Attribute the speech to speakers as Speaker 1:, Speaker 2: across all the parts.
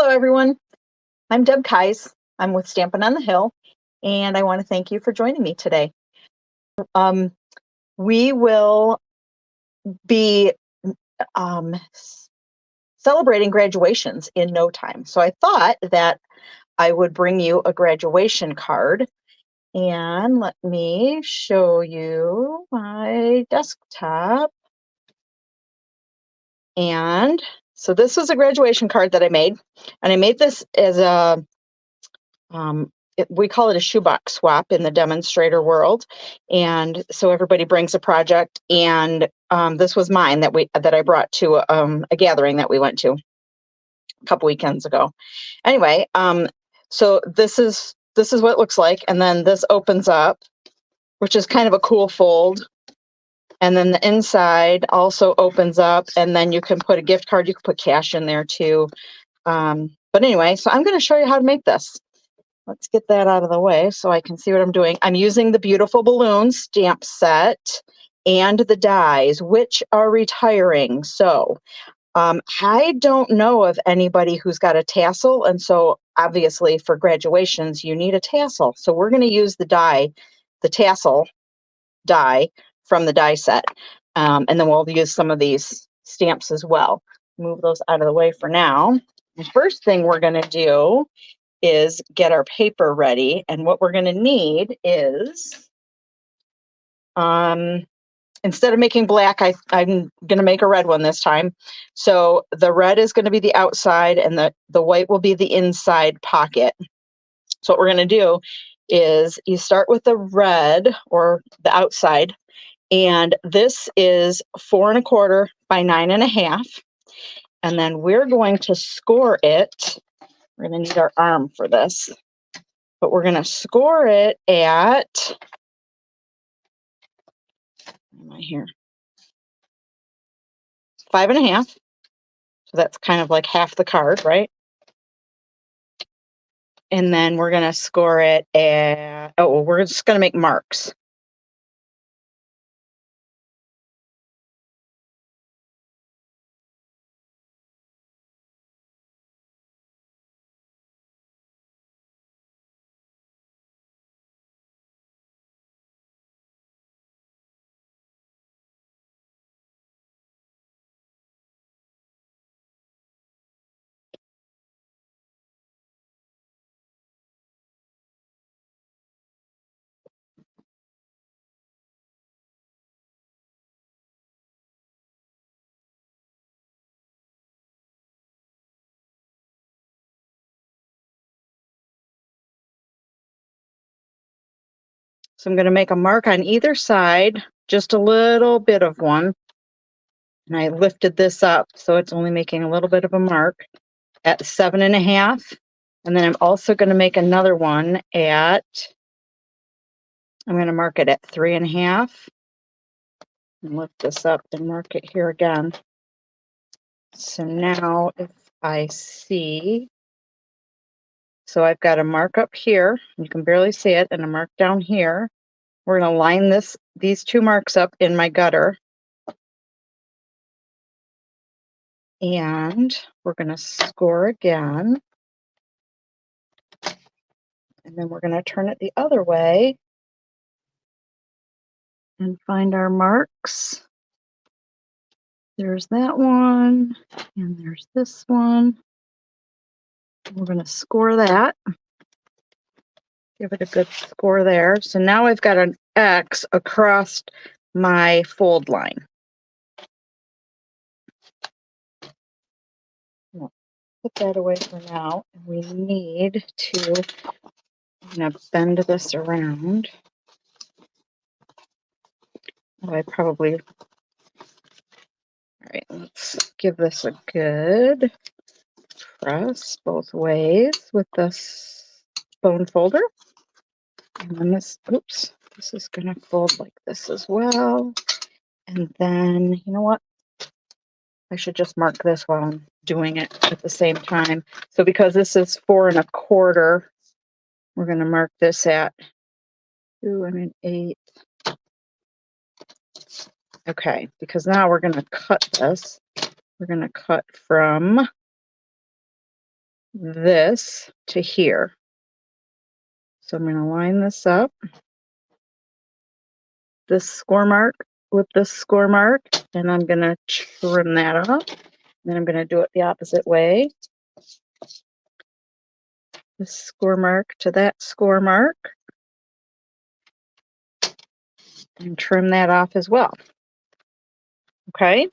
Speaker 1: Hello, everyone. I'm Deb Keyes. I'm with Stampin' on the Hill, and I want to thank you for joining me today. We will be celebrating graduations in no time. So I thought that I would bring you a graduation card. And let me show you my desktop. And so this is a graduation card that I made. And I made this as a we call it a shoebox swap in the demonstrator world. And so everybody brings a project, and this was mine that I brought to a gathering that we went to a couple weekends ago. Anyway, so this is what it looks like, and then this opens up, which is kind of a cool fold. And then the inside also opens up, and then you can put a gift card. You can put cash in there too. But anyway, so I'm going to show you how to make this. Let's get that out of the way so I can see what I'm doing. I'm using the Beautiful Balloons stamp set and the dies, which are retiring. So I don't know of anybody who's got a tassel. And so obviously for graduations, you need a tassel. So we're going to use the tassel die from the die set. And then we'll use some of these stamps as well. Move those out of the way for now. The first thing we're going to do is get our paper ready. And what we're going to need is, instead of making black, I'm going to make a red one this time. So the red is going to be the outside, and the white will be the inside pocket. So what we're going to do is you start with the red, or the outside, and this is 4 1/4 by 9 1/2. And then we're going to score it. We're going to need our arm for this, but we're going to score it at, where am I here? 5 1/2. So that's kind of like half the card, right? And then we're going to score it at, we're just going to make marks. So I'm going to make a mark on either side, just a little bit of one. And I lifted this up, so it's only making a little bit of a mark at 7 1/2. And then I'm also going to make another one I'm going to mark it at 3 1/2. And lift this up and mark it here again. So now if I see, so I've got a mark up here, you can barely see it, and a mark down here. We're going to line these two marks up in my gutter. And we're going to score again. And then we're going to turn it the other way and find our marks. There's that one, and there's this one. We're going to score that. Give it a good score there. So now I've got an X across my fold line. Put that away for now. We need to, I'm going to bend this around. All right, let's give this a good press both ways with this bone folder. And then this is going to fold like this as well. And then, you know what? I should just mark this while I'm doing it at the same time. So because this is 4 1/4, we're going to mark this at 2 1/8. Okay, because now we're going to cut this. We're going to cut from this to here. So I'm going to line this up, this score mark with this score mark, and I'm going to trim that off. Then I'm going to do it the opposite way. This score mark to that score mark, and trim that off as well. Okay.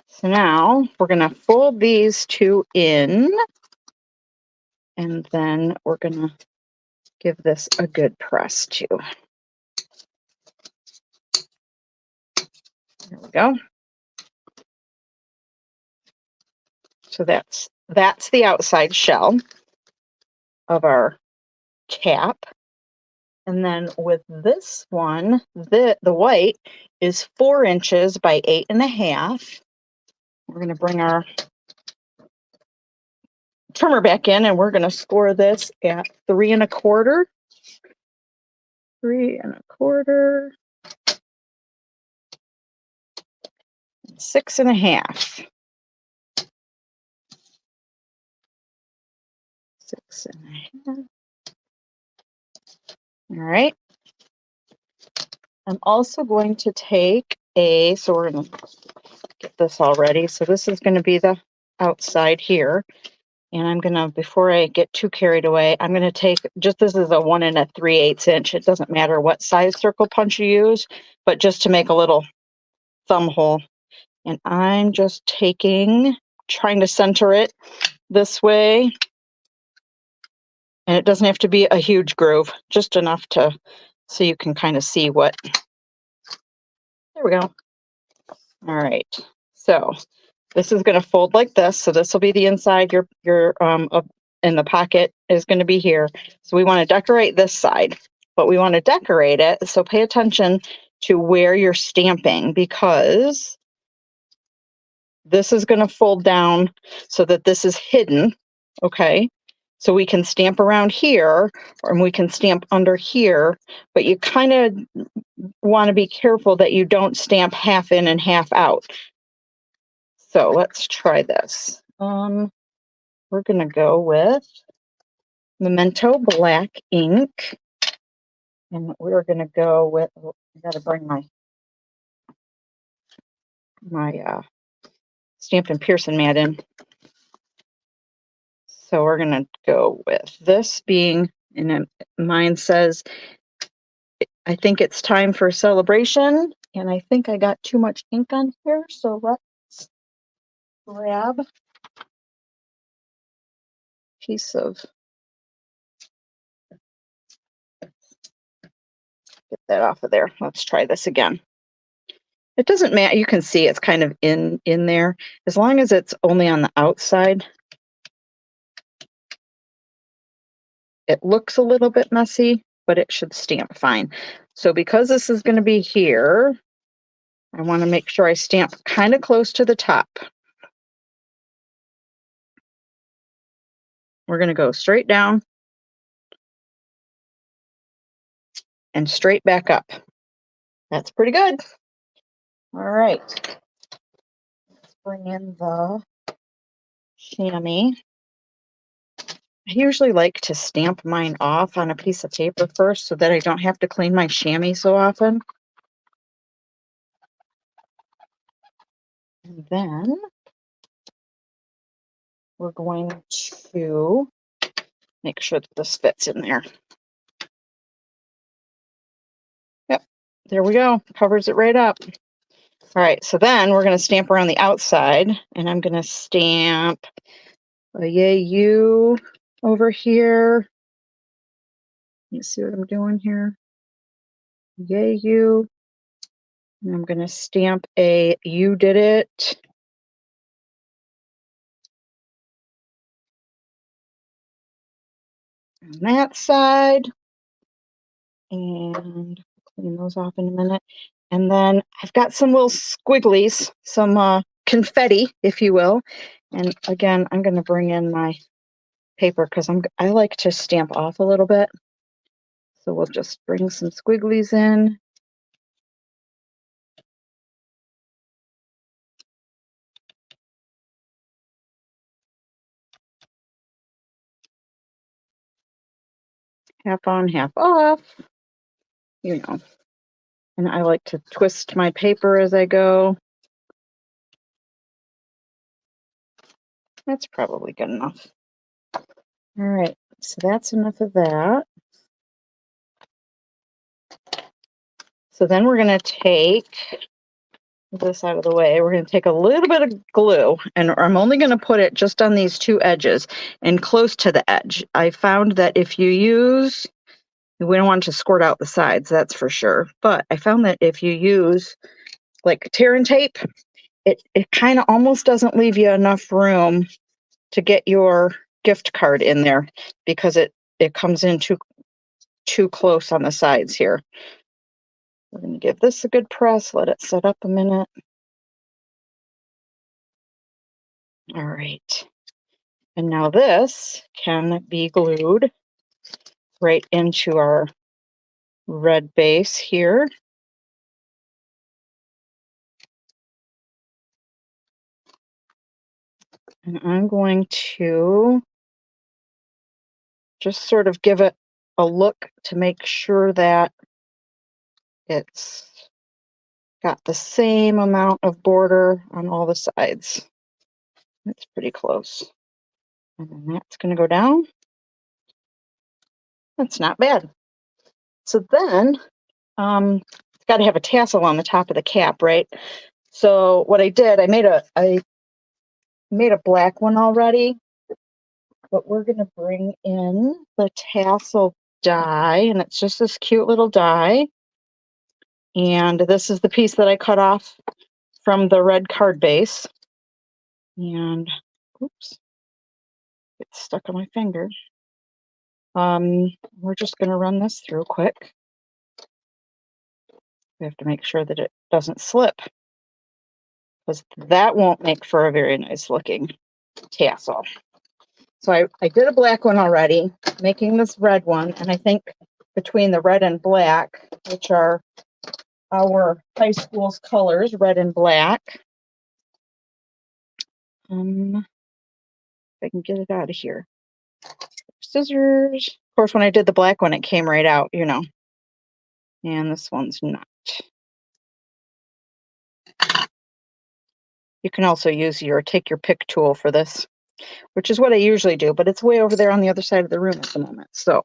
Speaker 1: So now we're going to fold these two in, and then we're going to give this a good press too. There we go. So that's the outside shell of our cap. And then with this one, the white is 4 inches by 8.5. We're going to bring our trimmer back in, and we're going to score this at 3 1/4. 3 1/4. 6 1/2. 6 1/2. All right. I'm also going to take so we're going to get this all ready. So this is going to be the outside here. And I'm going to, before I get too carried away, I'm going to take, just this is a 1 3/8 inch. It doesn't matter what size circle punch you use, but just to make a little thumb hole. And I'm just trying to center it this way. And it doesn't have to be a huge groove, just enough so you can kind of see what. There we go. All right. So this is going to fold like this. So this will be the inside. And the pocket is going to be here. So we want to decorate this side, but we want to decorate it. So pay attention to where you're stamping, because this is going to fold down so that this is hidden. Okay. So we can stamp around here, or we can stamp under here, but you kind of want to be careful that you don't stamp half in and half out. So let's try this. We're going to go with Memento Black ink, and we're going to go with, I got to bring my Stampin' Pearson mat in. So we're going to go with this being, and mine says, I think it's time for celebration, and I think I got too much ink on here, so let's grab a piece of, get that off of there. Let's try this again. It doesn't matter. You can see it's kind of in there. As long as it's only on the outside. It looks a little bit messy, but it should stamp fine. So because this is going to be here, I want to make sure I stamp kind of close to the top. We're going to go straight down and straight back up. That's pretty good. All right. Let's bring in the chamois. I usually like to stamp mine off on a piece of paper first so that I don't have to clean my chamois so often. And then we're going to make sure that this fits in there. Yep, there we go. Covers it right up. All right, so then we're going to stamp around the outside, and I'm going to stamp a yay you over here. You see what I'm doing here? Yay you. And I'm going to stamp a you did it. On that side. And clean those off in a minute. And then I've got some little squigglies, some confetti, if you will. And again, I'm going to bring in my paper because I like to stamp off a little bit. So we'll just bring some squigglies in. half on, half off, you know. And I like to twist my paper as I go. That's probably good enough. All right, so that's enough of that. So then we're going to take this out of the way. We're going to take a little bit of glue, and I'm only going to put it just on these two edges and close to the edge. I found that if you use, we don't want to squirt out the sides, that's for sure. But I found that if you use like tear and tape, it kind of almost doesn't leave you enough room to get your gift card in there because it comes in too close on the sides here. We're going to give this a good press, let it set up a minute. All right. And now this can be glued right into our red base here. And I'm going to just sort of give it a look to make sure that it's got the same amount of border on all the sides. That's pretty close. And then that's going to go down. That's not bad. So then, it's got to have a tassel on the top of the cap, right? So what I did, I made a black one already, but we're going to bring in the tassel die, and it's just this cute little die. And this is the piece that I cut off from the red card base. And oops, it's stuck on my finger. We're just going to run this through quick. We have to make sure that it doesn't slip, because that won't make for a very nice looking tassel. So I did a black one already, making this red one, and I think between the red and black, which are our high school's colors, red and black. If I can get it out of here. Scissors. Of course, when I did the black one, it came right out, you know. And this one's not. You can also use take your pick tool for this, which is what I usually do, but it's way over there on the other side of the room at the moment, so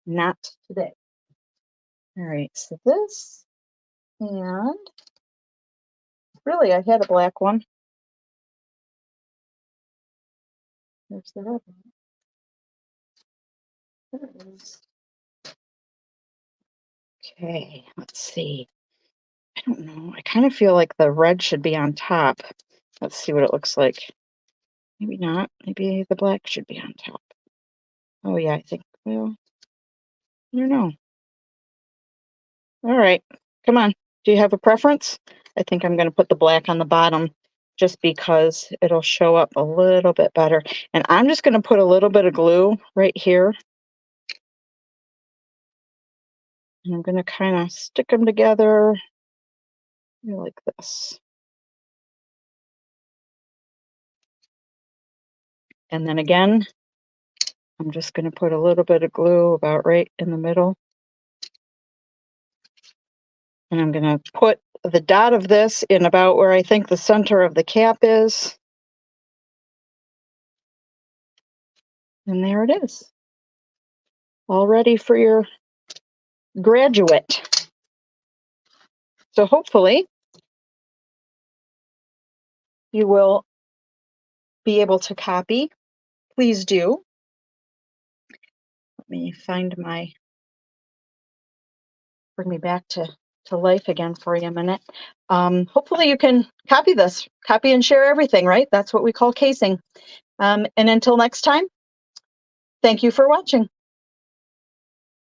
Speaker 1: not today. All right, so this, and really I had a black one. There's the red one. There it is. Okay, let's see. I don't know. I kind of feel like the red should be on top. Let's see what it looks like. Maybe not. Maybe the black should be on top. Oh, yeah, I think, well, I don't know. All right, come on. Do you have a preference? I think I'm going to put the black on the bottom just because it'll show up a little bit better. And I'm just going to put a little bit of glue right here. And I'm going to kind of stick them together like this. And then again, I'm just going to put a little bit of glue about right in the middle. And I'm going to put the dot of this in about where I think the center of the cap is. And there it is. All ready for your graduate. So hopefully you will be able to copy. Please do. Let me find bring me back to life again for you a minute. Hopefully you can copy this, copy and share everything, right? That's what we call casing. And until next time, thank you for watching.